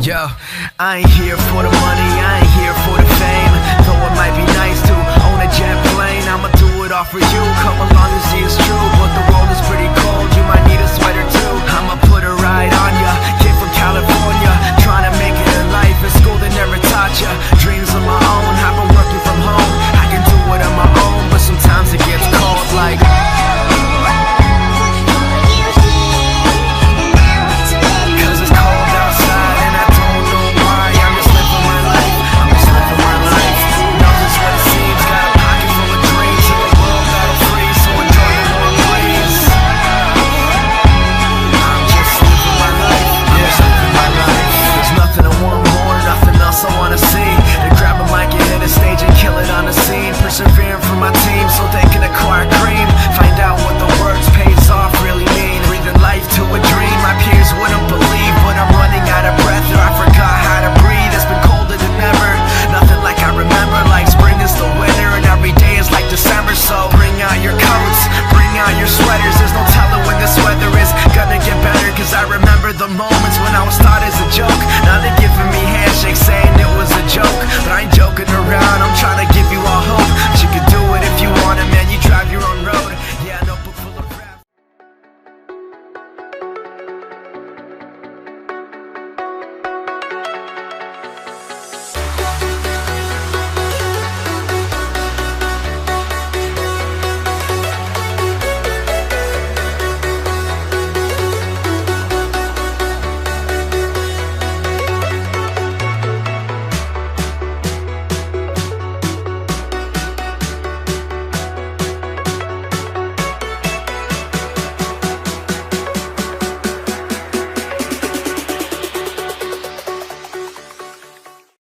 Yo, I ain't here for the money, I ain't here for the fame. Though it might be nice to own a jet plane, I'ma do it all for you, come along and see it's true. But the world is pretty cold, you might need a sweater too. I'ma put a ride on ya, kid from California, trying to make it in life in school they never taught ya. Dreams of my own, I've been working from home. I can do it on my own, but sometimes it gets cold like persevering for my team so they can acquire cream. Find out what the words pays off really mean. Breathing life to a dream my peers wouldn't believe, but I'm running out of breath or I forgot how to breathe. It's been colder than ever, nothing like I remember. Like spring is the winter and every day is like December. So bring out your coats, bring out your sweaters. There's no telling when this weather is gonna get better. Cause I remember the moments when I was thought as a joke. Now they're giving me handshakes saying it was a joke, but I ain't joking around, I'm trying to give you all hope.